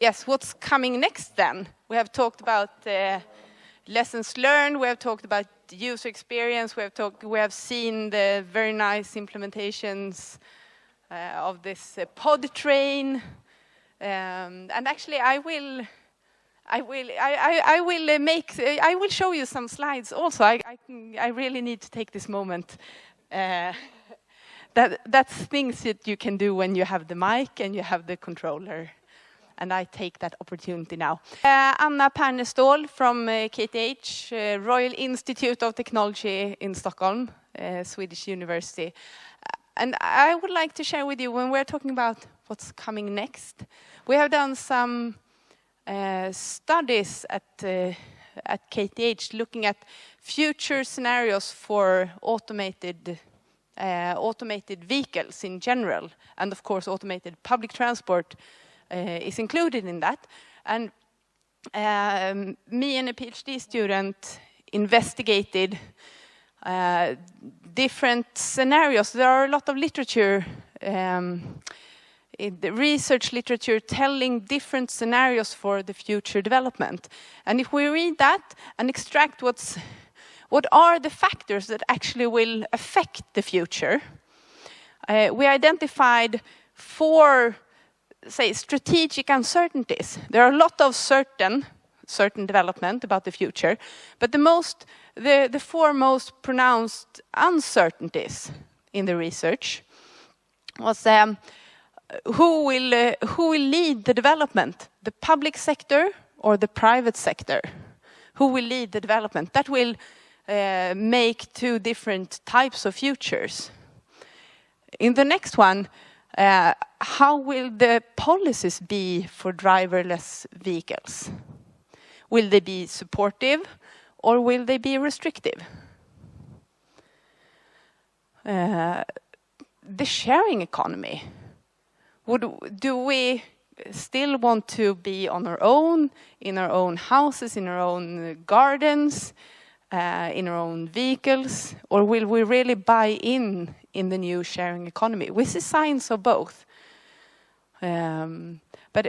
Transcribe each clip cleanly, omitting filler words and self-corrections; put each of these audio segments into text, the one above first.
Yes, what's coming next then? We have talked about lessons learned, we have talked about user experience, we have seen the very nice implementations of this pod train, and actually I will show you some slides also. I really need to take this moment. That's things that you can do when you have the mic and you have the controller. And I take that opportunity now. Anna Pernestål from KTH, Royal Institute of Technology in Stockholm, Swedish University. And I would like to share with you, when we're talking about what's coming next, we have done some studies at KTH looking at future scenarios for automated vehicles in general, and of course automated public transport is included in that. And me and a PhD student investigated different scenarios. There are a lot of literature, the research literature telling different scenarios for the future development. And if we read that and extract what are the factors that actually will affect the future, we identified 4, say, strategic uncertainties. There are a lot of certain development about the future, but the 4 most pronounced uncertainties in the research was who will lead the development, the public sector or the private sector? Who will lead the development? That will make 2 different types of futures. In the next one, how will the policies be for driverless vehicles? Will they be supportive or will they be restrictive? The sharing economy. Do we still want to be on our own, in our own houses, in our own gardens, in our own vehicles, or will we really buy in the new sharing economy? We see signs of both. But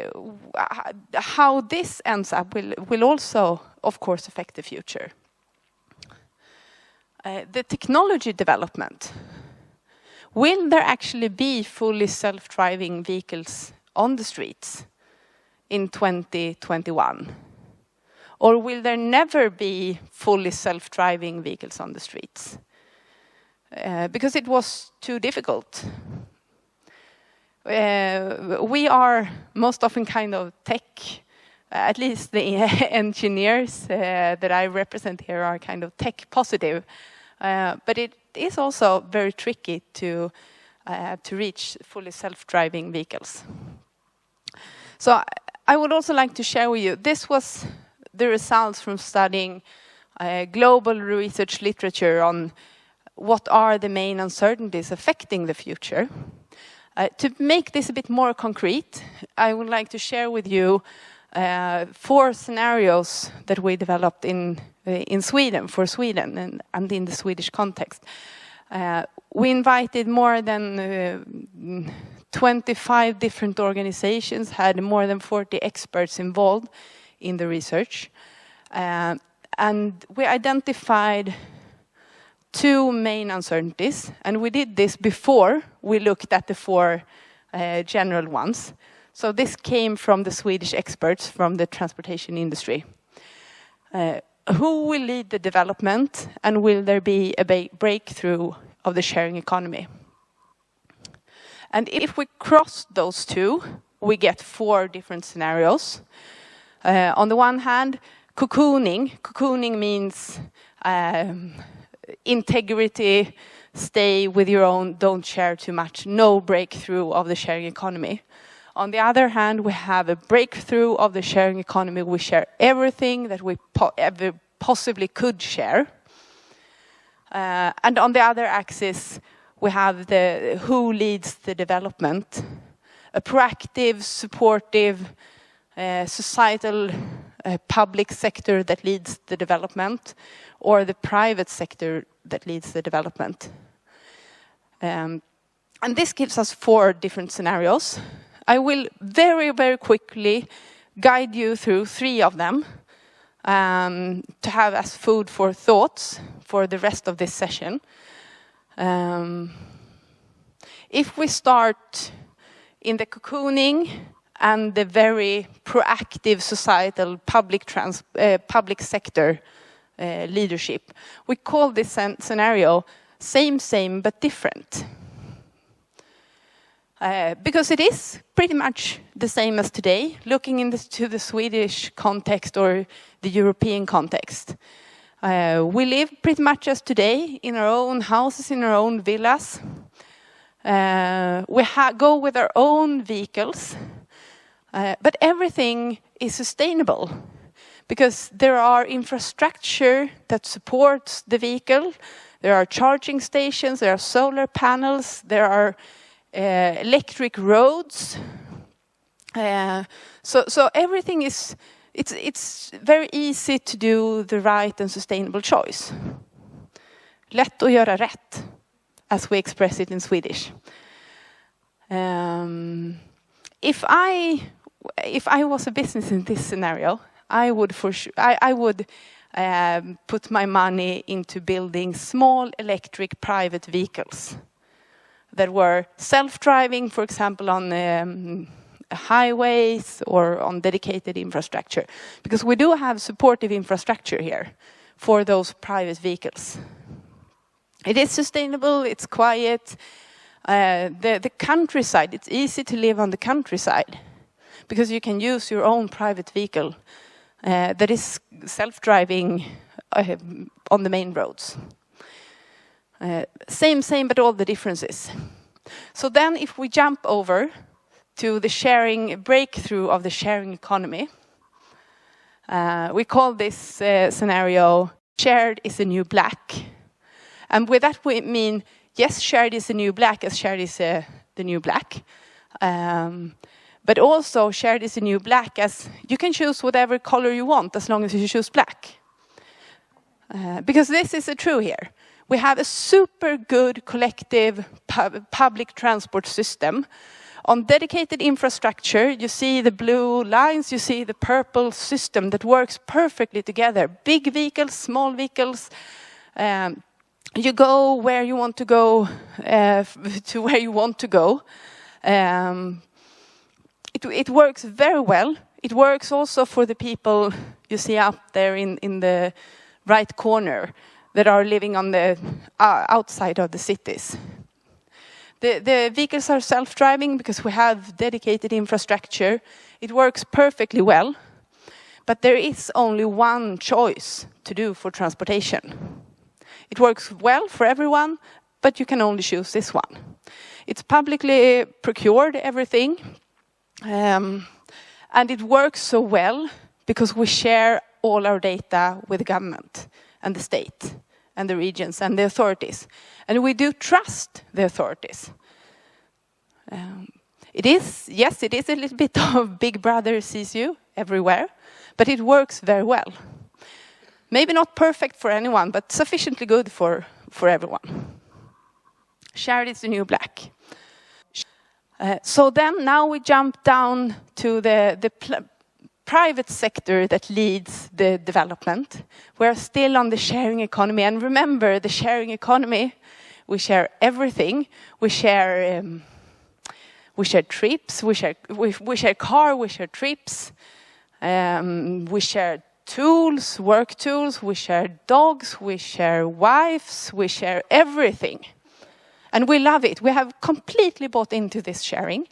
how this ends up will also, of course, affect the future. The technology development. Will there actually be fully self-driving vehicles on the streets in 2021? Or will there never be fully self-driving vehicles on the streets? Because it was too difficult. We are most often kind of tech, at least the engineers that I represent here are kind of tech positive. But it is also very tricky to reach fully self-driving vehicles. So I would also like to share with you, this was the results from studying global research literature on what are the main uncertainties affecting the future. To make this a bit more concrete, I would like to share with you 4 scenarios that we developed in Sweden, for Sweden, and in the Swedish context. We invited more than 25 different organizations, had more than 40 experts involved in the research. And we identified 2 main uncertainties, and we did this before we looked at the 4 general ones. So this came from the Swedish experts from the transportation industry. Who will lead the development, and will there be a breakthrough of the sharing economy? And if we cross those 2, we get 4 different scenarios. On the one hand, cocooning. Cocooning means integrity, stay with your own, don't share too much, no breakthrough of the sharing economy. On the other hand, we have a breakthrough of the sharing economy. We share everything that we ever possibly could share. And on the other axis, we have the who leads the development. A proactive, supportive, societal public sector that leads the development, or the private sector that leads the development. And this gives us 4 different scenarios. I will very, very quickly guide you through 3 of them to have as food for thoughts for the rest of this session. If we start in the cocooning and the very proactive societal public sector leadership, we call this scenario same but different. Because it is pretty much the same as today, looking into the Swedish context or the European context. We live pretty much as today in our own houses, in our own villas. We go with our own vehicles, but everything is sustainable because there are infrastructure that supports the vehicle. There are charging stations, there are solar panels, there are electric roads. So everything is, it's very easy to do the right and sustainable choice. Lätt att göra rätt, as we express it in Swedish. If I was a business in this scenario, I would put my money into building small electric private vehicles that were self-driving, for example, on highways or on dedicated infrastructure. Because we do have supportive infrastructure here for those private vehicles. It is sustainable, it's quiet. The countryside, it's easy to live on the countryside because you can use your own private vehicle that is self-driving on the main roads. Same, but all the differences. So then if we jump over to the breakthrough of the sharing economy, we call this scenario shared is the new black. And with that we mean, yes, shared is the new black, as shared is the new black. But also shared is the new black, as you can choose whatever color you want as long as you choose black. Because this is true here. We have a super good collective public transport system. On dedicated infrastructure, you see the blue lines, you see the purple system that works perfectly together. Big vehicles, small vehicles. You go where you want to go, to where you want to go. It works very well. It works also for the people you see up there in the right corner that are living on the outside of the cities. The vehicles are self-driving because we have dedicated infrastructure. It works perfectly well, but there is only one choice to do for transportation. It works well for everyone, but you can only choose this one. It's publicly procured, everything, and it works so well because we share all our data with the government and the state and the regions and the authorities. And we do trust the authorities. It is a little bit of Big Brother sees you everywhere, but it works very well. Maybe not perfect for anyone, but sufficiently good for everyone. Shared is the new black. So then now we jump down to the private sector that leads the development. We're still on the sharing economy. And remember, the sharing economy, we share everything. We share trips, we share car, we share trips. We share tools, work tools, we share dogs, we share wives, we share everything. And we love it. We have completely bought into this sharing.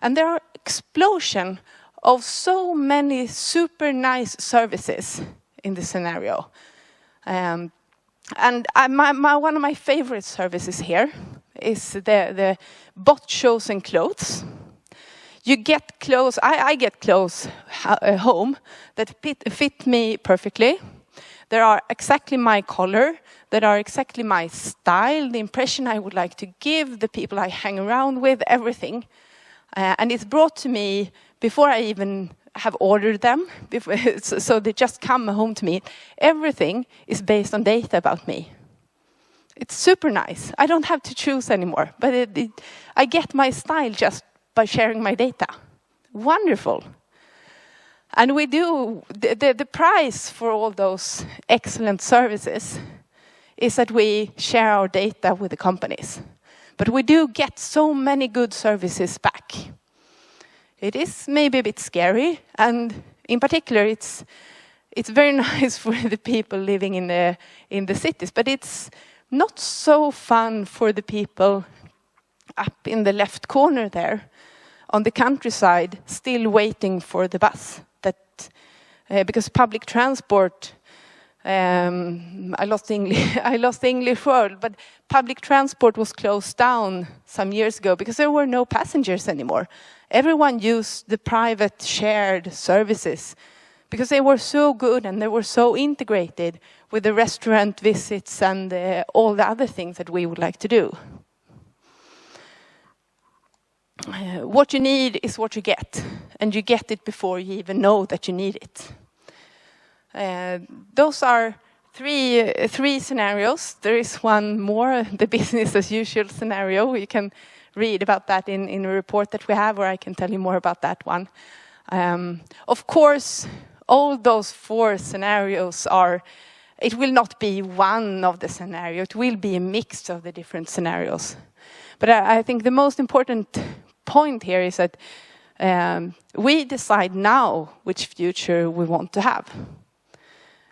And there are explosion of so many super nice services in this scenario. And one of my favorite services here is the bot chosen clothes. You get clothes, I get clothes home that fit me perfectly. They are exactly my color, that are exactly my style, the impression I would like to give, the people I hang around with, everything. And it's brought to me before I even have ordered them, so they just come home to me. Everything is based on data about me. It's super nice. I don't have to choose anymore, but I get my style just by sharing my data. Wonderful. And we do, the price for all those excellent services is that we share our data with the companies. But we do get so many good services back. It is maybe a bit scary, and in particular it's very nice for the people living in the cities, but it's not so fun for the people up in the left corner there on the countryside, still waiting for the bus. Because public transport, I lost the English word, but public transport was closed down some years ago because there were no passengers anymore. Everyone used the private shared services because they were so good and they were so integrated with the restaurant visits and all the other things that we would like to do. What you need is what you get, and you get it before you even know that you need it. Those are three scenarios. There is one more, the business as usual scenario. You can read about that in a report that we have, or I can tell you more about that one. Of course, all those 4 scenarios it will not be one of the scenarios. It will be a mix of the different scenarios. But I think the most important point here is that we decide now which future we want to have.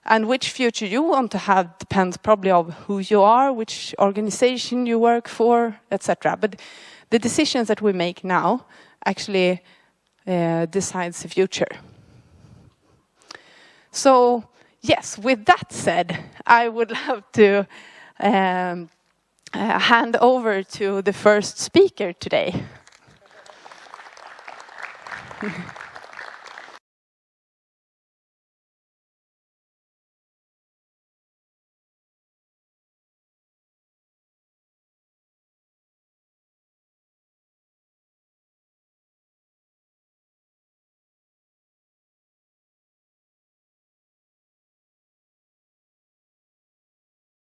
And which future you want to have depends probably on who you are, which organization you work for, etc. But the decisions that we make now actually decides the future. So, yes, with that said, I would love to hand over to the first speaker today.